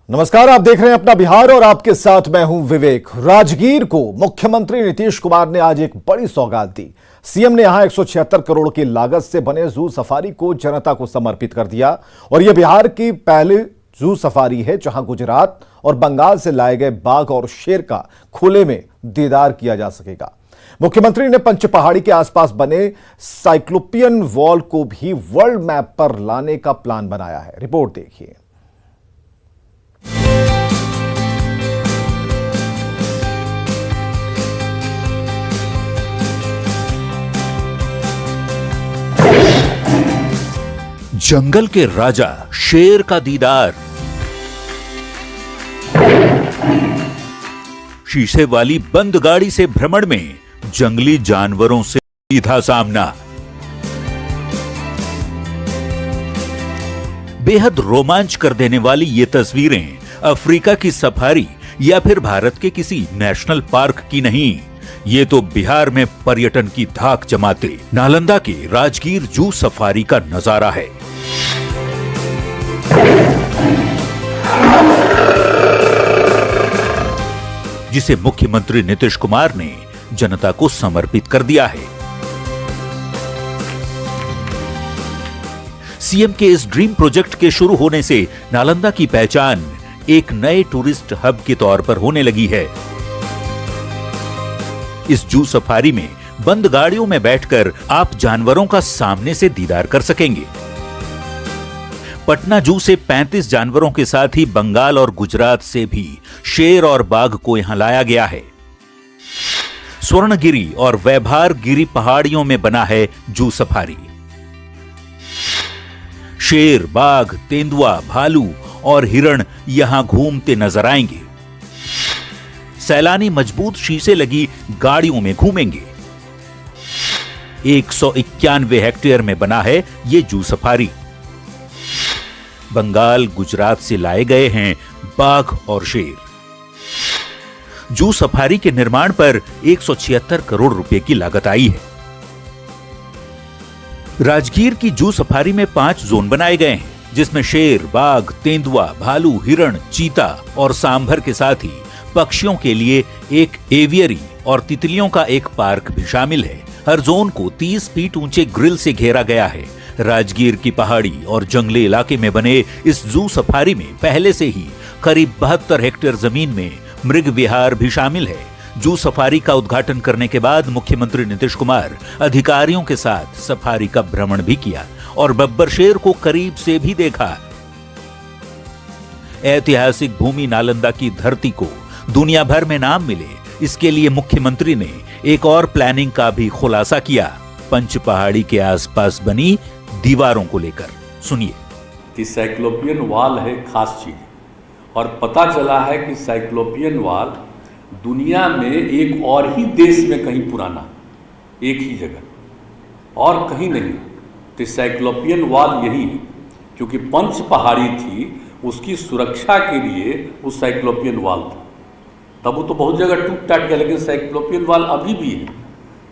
नमस्कार, आप देख रहे हैं अपना बिहार और आपके साथ मैं हूं विवेक। राजगीर को मुख्यमंत्री नीतीश कुमार ने आज एक बड़ी सौगात दी। सीएम ने यहां 176 करोड़ की लागत से बने जू सफारी को जनता को समर्पित कर दिया और यह बिहार की पहली जू सफारी है जहां गुजरात और बंगाल से लाए गए बाघ और शेर का खुले में दीदार किया जा सकेगा। मुख्यमंत्री ने पंचपहाड़ी के आसपास बने साइक्लोपियन वॉल को भी वर्ल्ड मैप पर लाने का प्लान बनाया है। रिपोर्ट देखिए। जंगल के राजा शेर का दीदार, शीशे वाली बंद गाड़ी से भ्रमण में जंगली जानवरों से सीधा सामना, बेहद रोमांच कर देने वाली ये तस्वीरें अफ्रीका की सफारी या फिर भारत के किसी नेशनल पार्क की नहीं, ये तो बिहार में पर्यटन की धाक जमाते नालंदा के राजगीर जू सफारी का नजारा है। जिसे मुख्यमंत्री नीतीश कुमार ने जनता को समर्पित कर दिया है। सीएम के इस ड्रीम प्रोजेक्ट के शुरू होने से नालंदा की पहचान एक नए टूरिस्ट हब के तौर पर होने लगी है। इस जू सफारी में बंद गाड़ियों में बैठकर आप जानवरों का सामने से दीदार कर सकेंगे। पटना जू से 35 जानवरों के साथ ही बंगाल और गुजरात से भी शेर और बाघ को यहां लाया गया है। स्वर्णगिरी और वैभार गिरी पहाड़ियों में बना है जू सफारी। शेर, बाघ, तेंदुआ, भालू और हिरण यहां घूमते नजर आएंगे। सैलानी मजबूत शीशे लगी गाड़ियों में घूमेंगे। 191 हेक्टेयर में बना है ये जू सफारी। बंगाल, गुजरात से लाए गए हैं बाघ और शेर। जू सफारी के निर्माण पर 176 करोड़ रुपए की लागत आई है। राजगीर की जू सफारी में 5 जोन बनाए गए हैं, जिसमें शेर, बाघ, तेंदुआ, भालू, हिरण, चीता और सांभर के साथ ही पक्षियों के लिए एक एवियरी और तितलियों का एक पार्क भी शामिल है। हर जोन को 30 फीट ऊंचे ग्रिल से घेरा गया है। राजगीर की पहाड़ी और जंगली इलाके में बने इस जू सफारी में पहले से ही करीब 72 हेक्टेयर जमीन में मृग विहार भी शामिल है। जू सफारी का उद्घाटन करने के बाद मुख्यमंत्री नीतीश कुमार अधिकारियों के साथ सफारी का भ्रमण भी किया और बब्बर शेर को करीब से भी देखा। ऐतिहासिक भूमि नालंदा की धरती को दुनिया भर में नाम मिले, इसके लिए मुख्यमंत्री ने एक और प्लानिंग का भी खुलासा किया। पंचपहाड़ी के आसपास बनी दीवारों को लेकर सुनिए। कि साइक्लोपियन वॉल है खास चीज, और पता चला है कि साइक्लोपियन वॉल दुनिया में एक और ही देश में कहीं पुराना, एक ही जगह और कहीं नहीं। तो साइक्लोपियन वॉल यही है, क्योंकि पंच पहाड़ी थी, उसकी सुरक्षा के लिए उस साइक्लोपियन वॉल था। तब वो तो बहुत जगह टूट टाट गया, लेकिन साइक्लोपियन वॉल अभी भी है।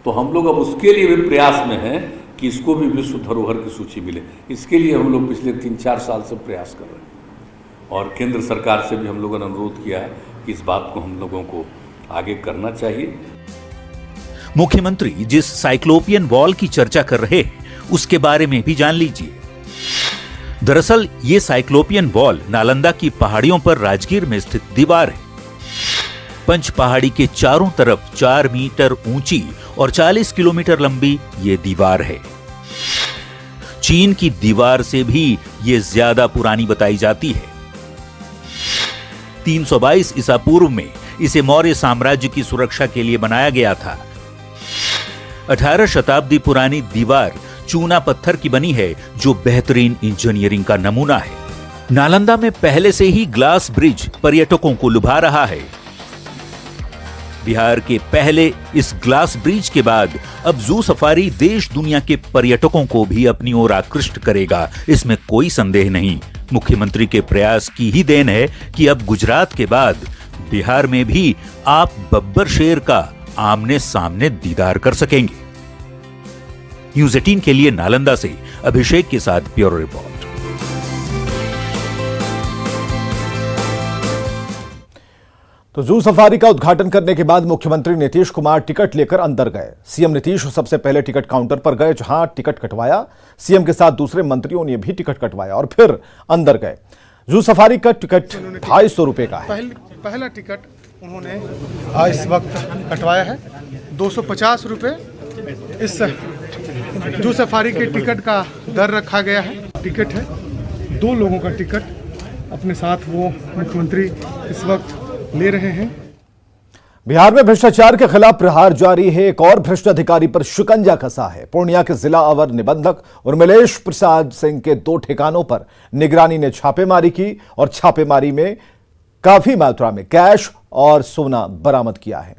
तो हम लोग अब उसके लिए भी प्रयास में हैं कि इसको भी विश्व धरोहर की सूची मिले। इसके लिए हम लोग पिछले 3-4 साल से प्रयास कर रहे हैं और केंद्र सरकार से भी हम लोगों ने अनुरोध किया है कि इस बात को हम लोगों को आगे करना चाहिए। मुख्यमंत्री जिस साइक्लोपियन वॉल की चर्चा कर रहे हैं उसके बारे में भी जान लीजिए। दरअसल ये साइक्लोपियन वॉल नालंदा की पहाड़ियों पर राजगीर में स्थित दीवार है। पंचपहाड़ी के चारों तरफ 4 मीटर ऊंची और 40 किलोमीटर लंबी ये दीवार है। चीन की दीवार से भी ये ज्यादा पुरानी बताई जाती है। 322 ईसा पूर्व में इसे मौर्य साम्राज्य की सुरक्षा के लिए बनाया गया था। 18 शताब्दी पुरानी दीवार चूना पत्थर की बनी है, जो बेहतरीन इंजीनियरिंग का नमूना है। नालंदा में पहले से ही ग्लास ब्रिज पर्यटकों को लुभा रहा है। बिहार के पहले इस ग्लास ब्रिज के बाद अब जू सफारी देश दुनिया के पर्यटकों को भी अपनी ओर आकृष्ट करेगा, इसमें कोई संदेह नहीं। मुख्यमंत्री के प्रयास की ही देन है कि अब गुजरात के बाद बिहार में भी आप बब्बर शेर का आमने सामने दीदार कर सकेंगे। न्यूज़ 18 के लिए नालंदा से अभिषेक के साथ ब्यूरो रिपोर्ट। तो जू सफारी का उद्घाटन करने के बाद मुख्यमंत्री नीतीश कुमार टिकट लेकर अंदर गए। सीएम नीतीश सबसे पहले टिकट काउंटर पर गए, जहां टिकट कटवाया। सीएम के साथ दूसरे मंत्रियों ने भी टिकट कटवाया और फिर अंदर गए। जू सफारी का टिकट 250 रुपए का है। पहला टिकट उन्होंने इस वक्त कटवाया है 250 रुपये। इस जू सफारी के टिकट का दर रखा गया है। टिकट है 2 लोगों का टिकट, अपने साथ वो मुख्यमंत्री इस वक्त ले रहे हैं। बिहार में भ्रष्टाचार के खिलाफ प्रहार जारी है। एक और भ्रष्ट अधिकारी पर शिकंजा कसा है। पूर्णिया के जिला अवर निबंधक उर्मिलेश प्रसाद सिंह के 2 ठिकानों पर निगरानी ने छापेमारी की और छापेमारी में काफी मात्रा में कैश और सोना बरामद किया है।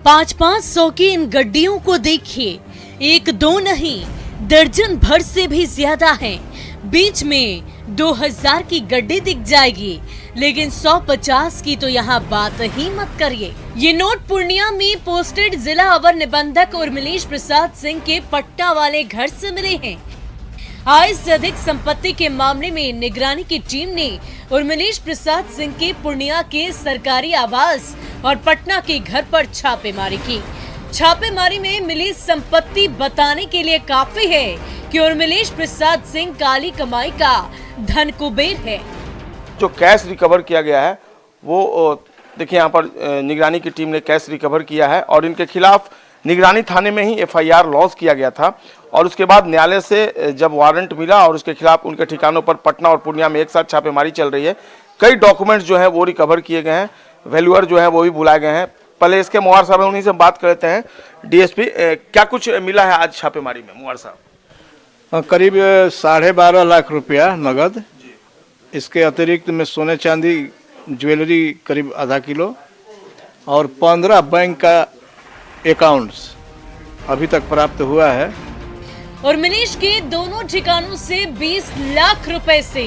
500 की इन गड्डियों को देखिए, 1-2 नहीं, दर्जन भर से भी ज्यादा हैं। बीच में 2000 की गड्डी दिख जाएगी, लेकिन 150 की तो यहाँ बात ही मत करिए। ये नोट पूर्णिया में पोस्टेड जिला अवर निबंधक उर्मिलेश प्रसाद सिंह के पट्टा वाले घर से मिले हैं। आय से अधिक संपत्ति के मामले में निगरानी की टीम ने उर्मिलेश प्रसाद सिंह के पूर्णिया के सरकारी आवास और पटना के घर पर छापेमारी की। छापेमारी में मिली संपत्ति बताने के लिए काफी है कि उर्मिलेश प्रसाद सिंह काली कमाई का धन कुबेर है। जो कैश रिकवर किया गया है वो देखिए, यहाँ पर निगरानी की टीम ने कैश रिकवर किया है और इनके खिलाफ निगरानी थाने में ही एफआईआर लॉन्च किया गया था और उसके बाद न्यायालय से जब वारंट मिला और उसके खिलाफ उनके ठिकानों पर पटना और पूर्णिया में एक साथ छापेमारी चल रही है। कई डॉक्यूमेंट्स जो है वो रिकवर किए गए हैं, वैल्यूअर जो है वो भी बुलाए गए हैं। पहले इसके मुआर साहब हैं, उन्हीं से बात करते हैं। डीएसपी, क्या कुछ मिला है आज छापेमारी में मुआर साहब? करीब 12.5 लाख रुपया नगद, इसके अतिरिक्त में सोने चांदी ज्वेलरी करीब आधा किलो और 15 बैंक का अकाउंट्स अभी तक प्राप्त हुआ है। उर्मिलेश के दोनों ठिकानों से 20 लाख रुपए से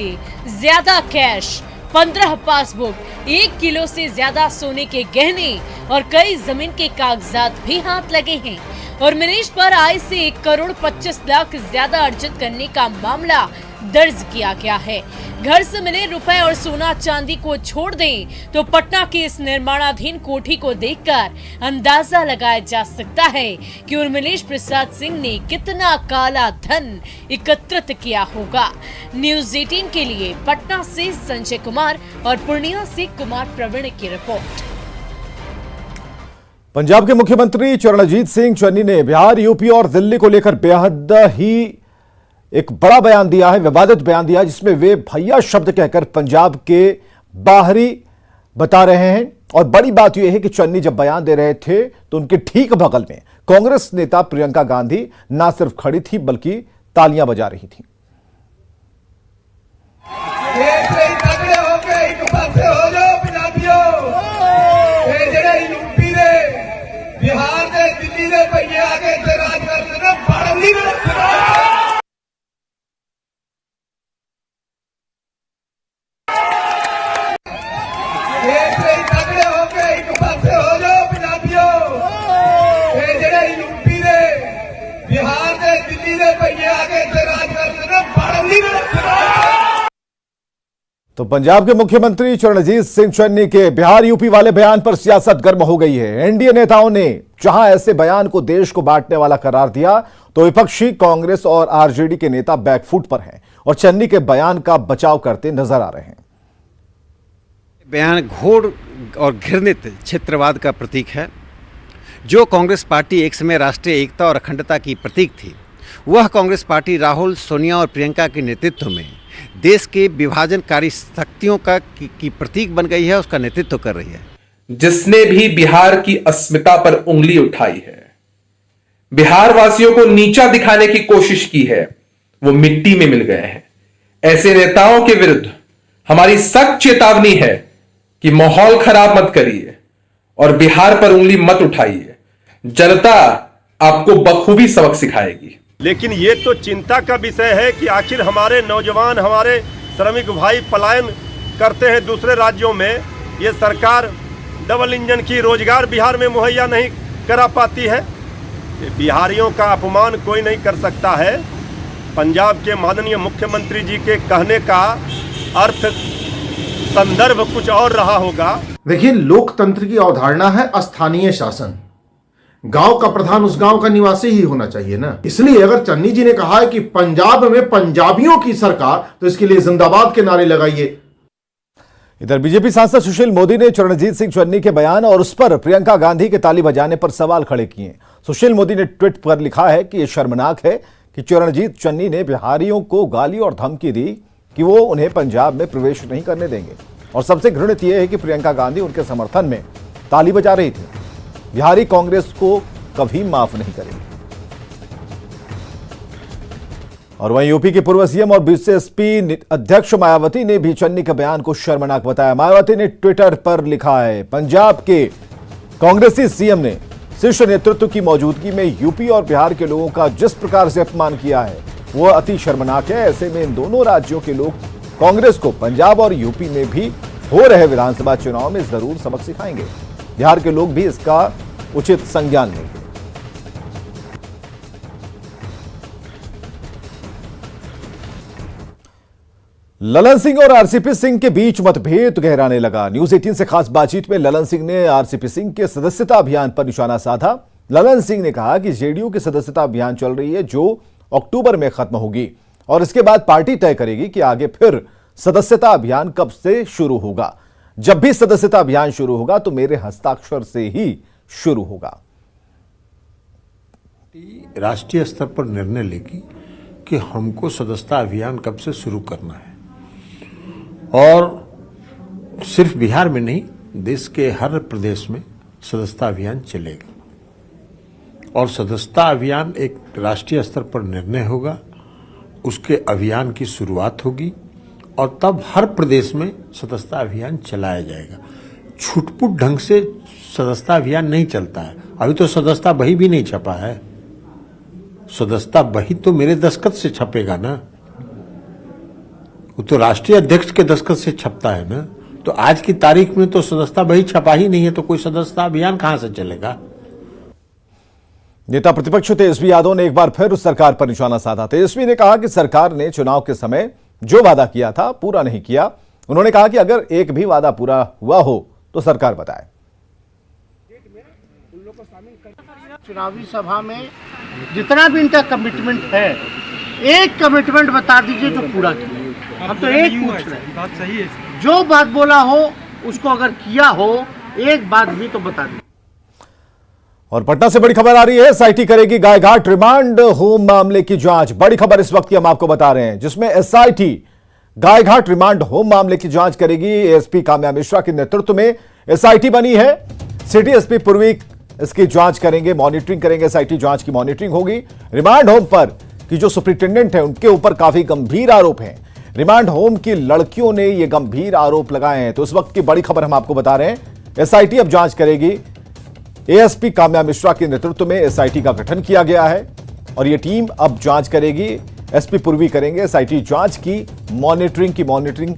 ज्यादा कैश, 15 पासबुक, 1 किलो से ज्यादा सोने के गहने और कई जमीन के कागजात भी हाथ लगे हैं। उर्मिलेश पर आय से 1 करोड़ 25 लाख ज्यादा अर्जित करने का मामला दर्ज किया गया है। घर से मिले रुपए और सोना चांदी को छोड़ दें तो पटना की इस निर्माणाधीन कोठी को देखकर अंदाजा लगाया जा सकता है कि उर्मिलेश प्रसाद सिंह ने कितना काला धन एकत्रित किया होगा। न्यूज़ 18 के लिए पटना से संजय कुमार और पूर्णिया से कुमार प्रवीण की रिपोर्ट। पंजाब के मुख्यमंत्री चरणजीत सिंह चन्नी ने बिहार, यूपी और दिल्ली को लेकर बेहद ही एक बड़ा बयान दिया है, विवादित बयान दिया, जिसमें वे भैया शब्द कहकर पंजाब के बाहरी बता रहे हैं। और बड़ी बात यह है कि चन्नी जब बयान दे रहे थे तो उनके ठीक बगल में कांग्रेस नेता प्रियंका गांधी ना सिर्फ खड़ी थी बल्कि तालियां बजा रही थी। बिहार दे दिल्ली दे भैया आगे राज करते ना बड़नी तगड़े होके एक पासे हो जाओ पंजाबियों। यूपी दे बिहार दे दिल्ली दे भैया आगे राज करते ना बड़नी। तो पंजाब के मुख्यमंत्री चरणजीत सिंह चन्नी के बिहार यूपी वाले बयान पर सियासत गर्म हो गई है। एनडीए नेताओं ने जहां ऐसे बयान को देश को बांटने वाला करार दिया तो विपक्षी कांग्रेस और आरजेडी के नेता बैकफुट पर हैं और चन्नी के बयान का बचाव करते नजर आ रहे हैं। बयान घोर और घृणित क्षेत्रवाद का प्रतीक है। जो कांग्रेस पार्टी एक समय राष्ट्रीय एकता और अखंडता की प्रतीक थी, वह कांग्रेस पार्टी राहुल, सोनिया और प्रियंका के नेतृत्व में देश के विभाजनकारी शक्तियों की प्रतीक बन गई है, उसका नेतृत्व कर रही है। जिसने भी बिहार की अस्मिता पर उंगली उठाई है, बिहार वासियों को नीचा दिखाने की कोशिश की है, वो मिट्टी में मिल गए हैं। ऐसे नेताओं के विरुद्ध हमारी सख्त चेतावनी है कि माहौल खराब मत करिए और बिहार पर उंगली मत उठाइए। जनता आपको बखूबी सबक सिखाएगी। लेकिन ये तो चिंता का विषय है कि आखिर हमारे नौजवान, हमारे श्रमिक भाई पलायन करते हैं दूसरे राज्यों में। ये सरकार डबल इंजन की रोजगार बिहार में मुहैया नहीं करा पाती है। बिहारियों का अपमान कोई नहीं कर सकता है। पंजाब के माननीय मुख्यमंत्री जी के कहने का अर्थ संदर्भ कुछ और रहा होगा। देखिए, लोकतंत्र की अवधारणा है स्थानीय शासन। गांव का प्रधान उस गांव का निवासी ही होना चाहिए ना। इसलिए अगर चन्नी जी ने कहा है कि पंजाब में पंजाबियों की सरकार, तो इसके लिए जिंदाबाद के नारे लगाइए। इधर बीजेपी सांसद सुशील मोदी ने चरणजीत सिंह चन्नी के बयान और उस पर प्रियंका गांधी के ताली बजाने पर सवाल खड़े किए। सुशील मोदी ने ट्वीट पर लिखा है कि यह शर्मनाक है कि चरणजीत चन्नी ने बिहारियों को गाली और धमकी दी कि वो उन्हें पंजाब में प्रवेश नहीं करने देंगे, और सबसे घृणित यह है कि प्रियंका गांधी उनके समर्थन में ताली बजा रही थी। बिहारी कांग्रेस को कभी माफ नहीं करेगी। और वहीं यूपी के पूर्व सीएम और बीएसपी अध्यक्ष मायावती ने भी चन्नी के बयान को शर्मनाक बताया। मायावती ने ट्विटर पर लिखा है, पंजाब के कांग्रेसी सीएम ने शीर्ष नेतृत्व की मौजूदगी में यूपी और बिहार के लोगों का जिस प्रकार से अपमान किया है वो अति शर्मनाक है। ऐसे में इन दोनों राज्यों के लोग कांग्रेस को पंजाब और यूपी में भी हो रहे विधानसभा चुनाव में जरूर सबक सिखाएंगे। बिहार के लोग भी इसका उचित संज्ञान लेंगे। ललन सिंह और आरसीपी सिंह के बीच मतभेद गहराने लगा। न्यूज 18 से खास बातचीत में ललन सिंह ने आरसीपी सिंह के सदस्यता अभियान पर निशाना साधा। ललन सिंह ने कहा कि जेडीयू की सदस्यता अभियान चल रही है जो अक्टूबर में खत्म होगी और इसके बाद पार्टी तय करेगी कि आगे फिर सदस्यता अभियान कब से शुरू होगा। जब भी सदस्यता अभियान शुरू होगा तो मेरे हस्ताक्षर से ही शुरू होगा। राष्ट्रीय स्तर पर निर्णय लेगी कि हमको सदस्यता अभियान कब से शुरू करना है, और सिर्फ बिहार में नहीं, देश के हर प्रदेश में सदस्यता अभियान चलेगा। और सदस्यता अभियान एक राष्ट्रीय स्तर पर निर्णय होगा, उसके अभियान की शुरुआत होगी और तब हर प्रदेश में सदस्यता अभियान चलाया जाएगा। छुटपुट ढंग से सदस्यता अभियान नहीं चलता है। अभी तो सदस्यता बही भी नहीं छपा है। सदस्यता बही तो मेरे दस्तखत से छपेगा ना, वो तो राष्ट्रीय अध्यक्ष के दस्तखत से छपता है ना। तो आज की तारीख में तो सदस्यता बही छपा ही नहीं है, तो कोई सदस्यता अभियान कहां से चलेगा। नेता प्रतिपक्ष तेजस्वी यादव ने एक बार फिर उस सरकार पर निशाना साधा। तेजस्वी ने कहा कि सरकार ने चुनाव के समय जो वादा किया था पूरा नहीं किया। उन्होंने कहा कि अगर एक भी वादा पूरा हुआ हो तो सरकार बताए। चुनावी सभा में जितना भी इनका कमिटमेंट है, एक कमिटमेंट बता दीजिए जो पूरा किया। हम तो एक पूछ रहे हैं, बात सही है, जो बात बोला हो उसको अगर किया हो, एक बात भी तो बता दीजिए। और पटना से बड़ी खबर आ रही है, एसआईटी करेगी गायघाट रिमांड होम मामले की जांच। बड़ी खबर इस वक्त की हम आपको बता रहे हैं, जिसमें एसआईटी गायघाट रिमांड होम मामले की जांच करेगी। एएसपी काम्या मिश्रा के नेतृत्व में एसआईटी बनी है। सिटी एसपी पूर्वी इसकी जांच करेंगे, मॉनिटरिंग करेंगे। एसआईटी जांच की मॉनिटरिंग होगी। रिमांड होम पर की जो सुपरिटेंडेंट है उनके ऊपर काफी गंभीर आरोप हैं। रिमांड होम की लड़कियों ने ये गंभीर आरोप लगाए हैं। तो इस वक्त की बड़ी खबर हम आपको बता रहे हैं, एसआईटी अब जांच करेगी। एएसपी काम्या मिश्रा के नेतृत्व में एसआईटी का गठन किया गया है और यह टीम अब जांच करेगी। एसपी पूर्वी करेंगे एसआईटी जांच की मॉनिटरिंग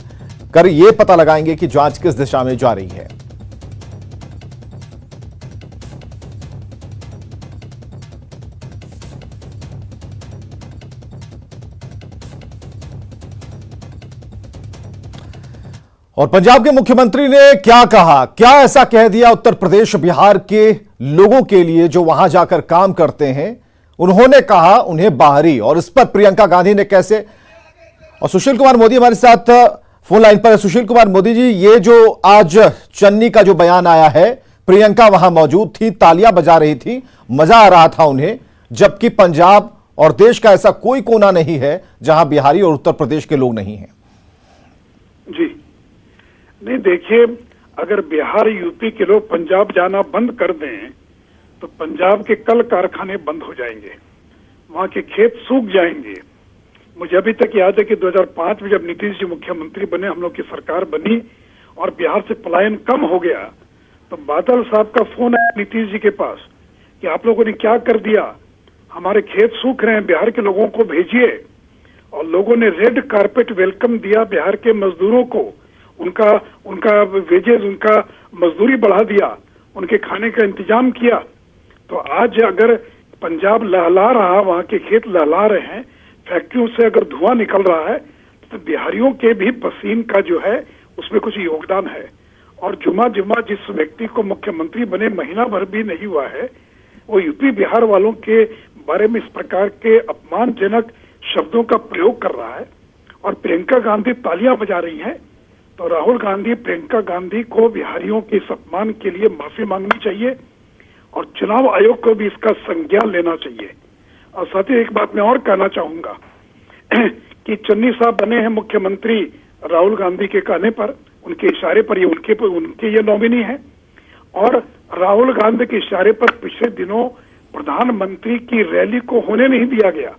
कर यह पता लगाएंगे कि जांच किस दिशा में जा रही है। और पंजाब के मुख्यमंत्री ने क्या कहा, क्या ऐसा कह दिया उत्तर प्रदेश बिहार के लोगों के लिए जो वहां जाकर काम करते हैं। उन्होंने कहा उन्हें बाहरी, और इस पर प्रियंका गांधी ने कैसे। और सुशील कुमार मोदी हमारे साथ फोन लाइन पर है। सुशील कुमार मोदी जी, ये जो आज चन्नी का जो बयान आया है, प्रियंका वहां मौजूद थी, तालियां बजा रही थी, मजा आ रहा था उन्हें, जबकि पंजाब और देश का ऐसा कोई कोना नहीं है जहां बिहारी और उत्तर प्रदेश के लोग नहीं हैं। जी नहीं, देखिए, अगर बिहार यूपी के लोग पंजाब जाना बंद कर दें तो पंजाब के कल कारखाने बंद हो जाएंगे, वहां के खेत सूख जाएंगे। मुझे अभी तक याद है कि 2005 में जब नीतीश जी मुख्यमंत्री बने, हम लोग की सरकार बनी और बिहार से पलायन कम हो गया, तो बादल साहब का फोन आया नीतीश जी के पास कि आप लोगों ने क्या कर दिया, हमारे खेत सूख रहे हैं, बिहार के लोगों को भेजिए। और लोगों ने रेड कारपेट वेलकम दिया बिहार के मजदूरों को, उनका वेजेस, उनका मजदूरी बढ़ा दिया, उनके खाने का इंतजाम किया। तो आज अगर पंजाब लहला रहा, वहां के खेत लहला रहे हैं, फैक्ट्रियों से अगर धुआं निकल रहा है, तो बिहारियों के भी पसीन का जो है उसमें कुछ योगदान है। और जुमा जिस व्यक्ति को मुख्यमंत्री बने महीना भर भी नहीं हुआ है, वो यूपी बिहार वालों के बारे में इस प्रकार के अपमानजनक शब्दों का प्रयोग कर रहा है और प्रियंका गांधी तालियां बजा रही हैं, तो राहुल गांधी प्रियंका गांधी को बिहारियों के इस अपमान के लिए माफी मांगनी चाहिए और चुनाव आयोग को भी इसका संज्ञान लेना चाहिए। और साथ ही एक बात मैं और कहना चाहूंगा कि चन्नी साहब बने हैं मुख्यमंत्री राहुल गांधी के कहने पर, उनके इशारे पर, ये उनके ये नॉमिनी है। और राहुल गांधी के इशारे पर पिछले दिनों प्रधानमंत्री की रैली को होने नहीं दिया गया,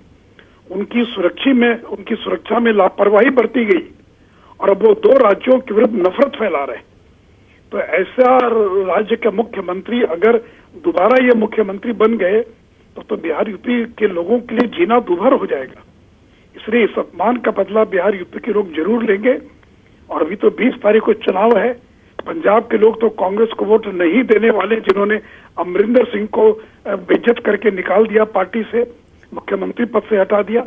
उनकी सुरक्षा में लापरवाही बरती गई और अब वो 2 राज्यों के विरुद्ध नफरत फैला रहे। तो ऐसा राज्य के मुख्यमंत्री अगर दोबारा ये मुख्यमंत्री बन गए तो बिहार यूपी के लोगों के लिए जीना दूभर हो जाएगा। इसलिए इस अपमान का बदला बिहार यूपी के लोग जरूर लेंगे। और अभी तो 20 तारीख को चुनाव है, पंजाब के लोग तो कांग्रेस को वोट नहीं देने वाले, जिन्होंने अमरिंदर सिंह को बेइज्जत करके निकाल दिया पार्टी से, मुख्यमंत्री पद से हटा दिया।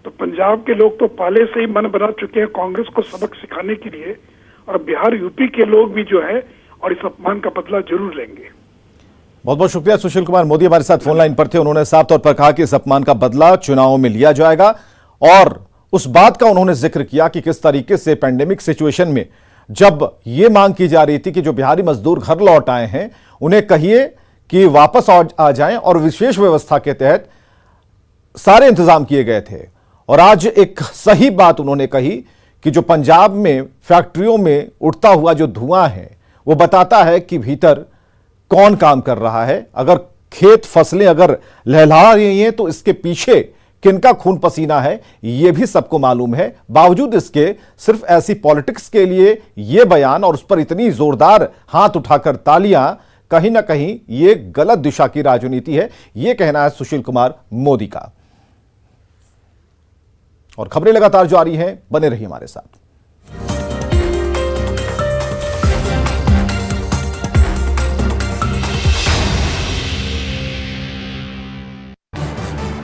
तो पंजाब के लोग तो पहले से ही मन बना चुके हैं कांग्रेस को सबक सिखाने के लिए, और बिहार यूपी के लोग भी जो है और इस अपमान का बदला जरूर लेंगे। बहुत बहुत शुक्रिया। सुशील कुमार मोदी हमारे साथ फोन लाइन पर थे। उन्होंने साफ तौर पर कहा कि इस अपमान का बदला चुनावों में लिया जाएगा और उस बात का उन्होंने जिक्र किया कि किस तरीके से पैंडेमिक सिचुएशन में जब ये मांग की जा रही थी कि जो बिहारी मजदूर घर लौट आए हैं उन्हें कहिए कि वापस आ जाएं, और विशेष व्यवस्था के तहत सारे इंतजाम किए गए थे। और आज एक सही बात उन्होंने कही कि जो पंजाब में फैक्ट्रियों में उठता हुआ जो धुआं है वो बताता है कि भीतर कौन काम कर रहा है। अगर खेत फसलें अगर लहलहा रही हैं तो इसके पीछे किनका खून पसीना है ये भी सबको मालूम है। बावजूद इसके सिर्फ ऐसी पॉलिटिक्स के लिए ये बयान और उस पर इतनी जोरदार हाथ उठाकर तालियां, कहीं ना कहीं ये गलत दिशा की राजनीति है, ये कहना है सुशील कुमार मोदी का। और खबरें लगातार जारी हैं, बने रहिए हमारे साथ।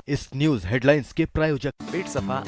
इस न्यूज हेडलाइंस के प्रायोजक पेट सफा